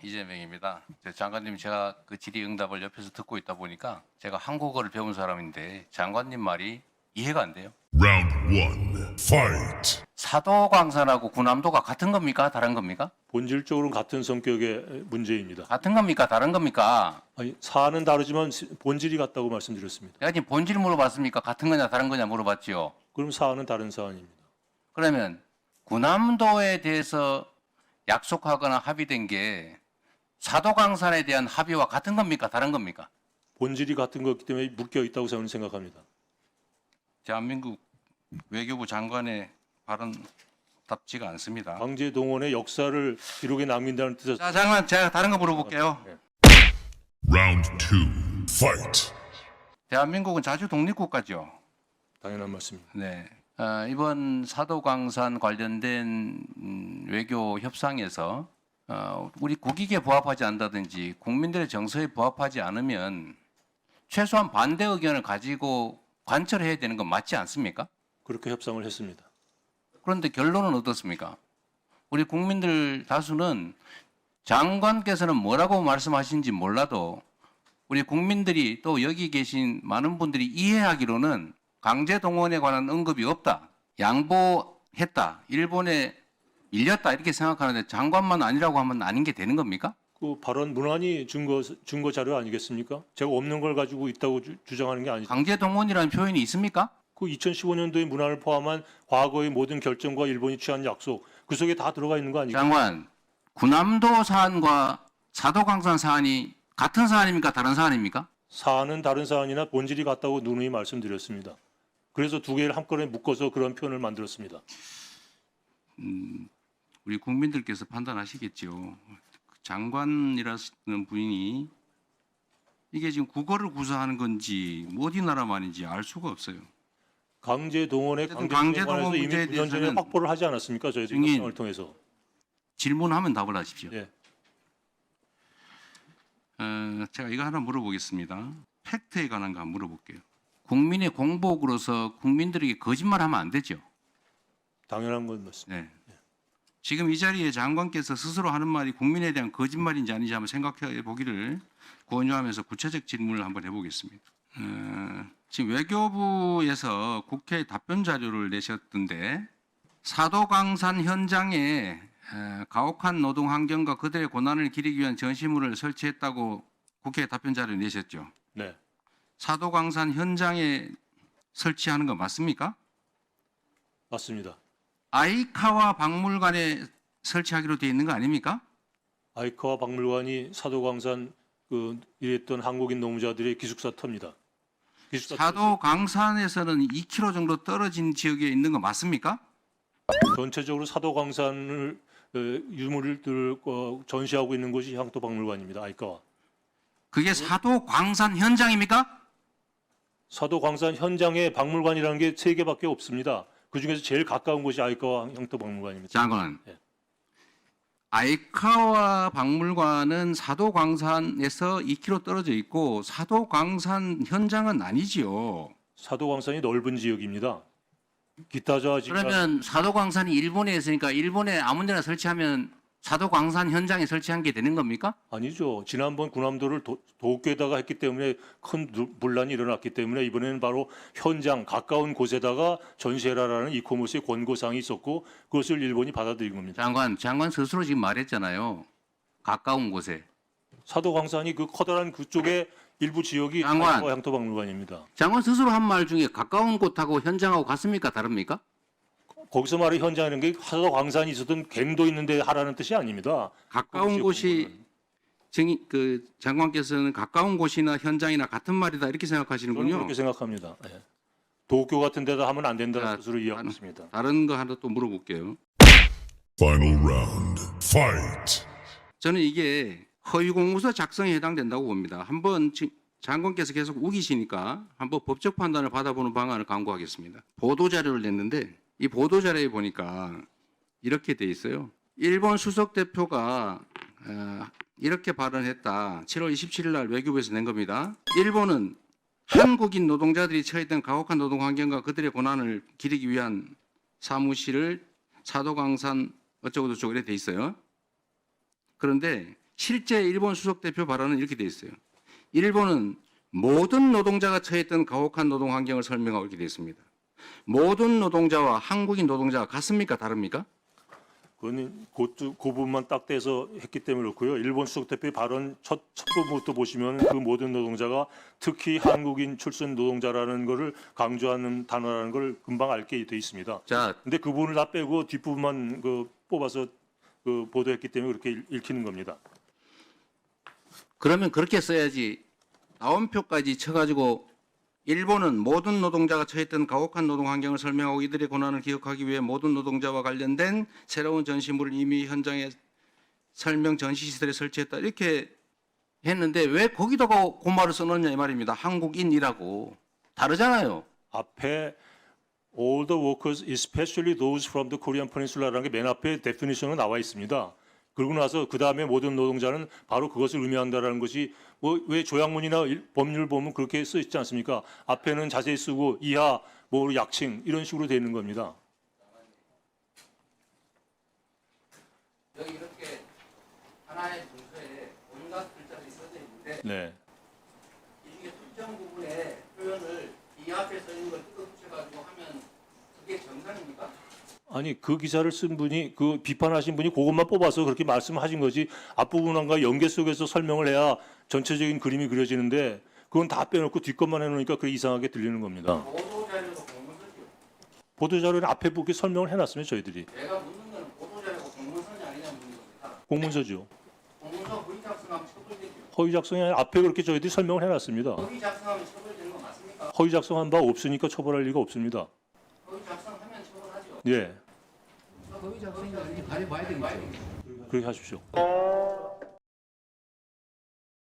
이재명입니다. 장관님, 제가 그 질의응답을 옆에서 듣고 있다 보니까 제가 한국어를 배운 사람인데 장관님 말이 이해가 안 돼요. Round 1. Fight. 사도광산하고 군함도가 같은 겁니까? 다른 겁니까? 본질적으로는 같은 성격의 문제입니다. 같은 겁니까? 다른 겁니까? 아니, 사안은 다르지만 본질이 같다고 말씀드렸습니다. 내가 지금 본질 물어봤습니까? 같은 거냐 다른 거냐 물어봤지요. 그럼 사안은 다른 사안입니다. 그러면 군함도에 대해서 약속하거나 합의된 게 사도광산에 대한 합의와 같은 겁니까? 다른 겁니까? 본질이 같은 거기 때문에 묶여 있다고 저는 생각합니다. 대한민국 외교부 장관의 발언답지가 않습니다. 강제 동원의 역사를 기록에 남긴다는 뜻에서 자, 장관, 제가 다른 거 물어볼게요. Round 2. Fight. 대한민국은 자주 독립국가죠. 당연한 말씀입니다. 네. 이번 사도광산 관련된 외교 협상에서 우리 국익에 부합하지 않다든지 국민들의 정서에 부합하지 않으면 최소한 반대 의견을 가지고 관철해야 되는 건 맞지 않습니까? 그렇게 협상을 했습니다. 그런데 결론은 어떻습니까? 우리 국민들 다수는 장관께서는 뭐라고 말씀하신지 몰라도 우리 국민들이 또 여기 계신 많은 분들이 이해하기로는 강제 동원에 관한 언급이 없다. 양보했다. 일본에 밀렸다. 이렇게 생각하는데 장관만 아니라고 하면 아닌 게 되는 겁니까? 그 발언 문안이 증거 자료 아니겠습니까? 제가 없는 걸 가지고 있다고 주장하는 게 아니죠. 강제 동원이라는 표현이 있습니까? 그 2015년도의 문안을 포함한 과거의 모든 결정과 일본이 취한 약속 그 속에 다 들어가 있는 거 아니겠습니까? 장관, 군함도 사안과 사도광산 사안이 같은 사안입니까? 다른 사안입니까? 사안은 다른 사안이나 본질이 같다고 누누이 말씀드렸습니다. 그래서 두 개를 한꺼번에 묶어서 그런 표현을 만들었습니다. 우리 국민들께서 판단하시겠죠. 장관이라는 분이 이게 지금 국어를 구사하는 건지 어디 나라 말인지 알 수가 없어요. 강제 동원에 어쨌든 강제 강제 동원 동원에서 이미 문제에 9년 전에 대해서는 확보를 하지 않았습니까? 저희들이 증인. 협상을 통해서. 질문하면 답을 하십시오. 예. 제가 이거 하나 물어보겠습니다. 팩트에 관한 거 한번 물어볼게요. 국민의 공복으로서 국민들에게 거짓말하면 안 되죠. 당연한 건 맞습니다. 네. 지금 이 자리에 장관께서 스스로 하는 말이 국민에 대한 거짓말인지 아닌지 한번 생각해 보기를 권유하면서 구체적 질문을 한번 해보겠습니다. 지금 외교부에서 국회에 답변 자료를 내셨던데 사도광산 현장에 가혹한 노동 환경과 그들의 고난을 기리기 위한 전시물을 설치했다고 국회에 답변 자료를 내셨죠. 네. 사도광산 현장에 설치하는 거 맞습니까? 맞습니다. 아이카와 박물관에 설치하기로 되어 있는 거 아닙니까? 아이카와 박물관이 사도광산 일했던 한국인 노무자들의 기숙사 터입니다. 기숙사 사도광산에서는 2km 정도 떨어진 지역에 있는 거 맞습니까? 전체적으로 사도광산을 유물을 전시하고 있는 곳이 향토박물관입니다. 아이카와. 그게 사도광산 현장입니까? 사도광산 현장에 박물관이라는 게 3개밖에 없습니다. 그 중에서 제일 가까운 곳이 아이카와 향토박물관입니다. 장관, 예. 아이카와 박물관은 사도광산에서 2km 떨어져 있고 사도광산 현장은 아니지요. 사도광산이 넓은 지역입니다. 기타자 지금 그러면 사도광산이 일본에 있으니까 일본에 아무 데나 설치하면 사도광산 현장에 설치한 게 되는 겁니까? 아니죠. 지난번 군함도를 도쿄에다가 했기 때문에 큰 분란이 일어났기 때문에 이번에는 바로 현장 가까운 곳에다가 전시해라라는 이코모스의 권고사항이 있었고 그것을 일본이 받아들인 겁니다. 장관 스스로 지금 말했잖아요. 가까운 곳에. 사도광산이 그 커다란 그쪽에 일부 지역이 장관. 아이카와 향토박물관입니다. 장관 스스로 한 말 중에 가까운 곳하고 현장하고 같습니까? 다릅니까? 거기서 말해 현장이라는 게 사도광산이 있었던 갱도 있는데 하라는 뜻이 아닙니다. 가까운 곳이 장관께서는 가까운 곳이나 현장이나 같은 말이다 이렇게 저는 생각하시는군요. 그렇게 생각합니다. 예. 도쿄 같은 데다 하면 안 된다는 자, 뜻으로 이해하고 있습니다. 다른 거 하나 또 물어볼게요. Final round. Fight. 저는 이게 허위 공문서 작성에 해당된다고 봅니다. 한번 장관께서 계속 우기시니까 한번 법적 판단을 받아보는 방안을 강구하겠습니다. 보도 자료를 냈는데 이 보도 자료에 보니까 이렇게 돼 있어요. 일본 수석 대표가 이렇게 발언했다. 7월 27일 날 외교부에서 낸 겁니다. 일본은 한국인 노동자들이 처했던 가혹한 노동 환경과 그들의 고난을 기리기 위한 사무실을 사도광산 어쩌고저쩌고 이렇게 돼 있어요. 그런데 실제 일본 수석 대표 발언은 이렇게 돼 있어요. 일본은 모든 노동자가 처했던 가혹한 노동 환경을 설명하고 이렇게 돼 있습니다. 모든 노동자와 한국인 노동자가 같습니까? 다릅니까? 그건 그 부분만 딱 떼서 했기 때문에 그렇고요. 일본 수석 대표의 발언 첫 부분부터 보시면 그 모든 노동자가 특히 한국인 출신 노동자라는 것을 강조하는 단어라는 걸 금방 알게 돼 있습니다. 자, 근데 그 부분을 다 빼고 뒷부분만 뽑아서 보도했기 때문에 그렇게 읽히는 겁니다. 그러면 그렇게 써야지. 나온표까지 쳐가지고 일본은 모든 노동자가 처했던 가혹한 노동 환경을 설명하고 이들의 고난을 기억하기 위해 모든 노동자와 관련된 새로운 전시물을 이미 현장에 설명 전시시설에 설치했다 이렇게 했는데 왜 거기다가 그 말을 써놓냐 이 말입니다. 한국인이라고 다르잖아요. 앞에 all the workers, especially those from the Korean Peninsula라는 게 맨 앞에 데피니션으로 나와 있습니다. 그러고 나서 그 다음에 모든 노동자는 바로 그것을 의미한다라는 것이 뭐 왜 조약문이나 법률 보면 그렇게 써 있지 않습니까? 앞에는 자세히 쓰고 이하 뭐 약칭 이런 식으로 되어 있는 겁니다. 여기 이렇게 하나의 문서에 온갖 글자들이 써져 있는데 네. 이 중에 특정 부분에 표현을 이 앞에 써 있는 걸 뜯어붙여가지고 하면 그게 정상입니까? 아니 그 기사를 쓴 분이 그 비판하신 분이 그것만 뽑아서 그렇게 말씀하신 거지 앞부분과 연계 속에서 설명을 해야 전체적인 그림이 그려지는데 그건 다 빼놓고 뒷것만 해놓으니까 그게 이상하게 들리는 겁니다. 보도자료도 공문서죠. 보도자료는 앞에 그렇게 설명을 해놨으면 저희들이 제가 묻는 거는 보도자료가 공문서냐 아니냐 묻는 겁니다. 공문서죠. 공문서 허위 작성하면 처벌되죠. 허위 작성이 아니라 앞에 그렇게 저희들이 설명을 해놨습니다. 허위 작성하면 처벌되는 거 맞습니까? 허위 작성한 바 없으니까 처벌할 리가 없습니다. 허위 작성하면 처벌하죠. 예, 허위 작성이 이렇게 가려봐야 되겠죠. 그렇게 하십시오.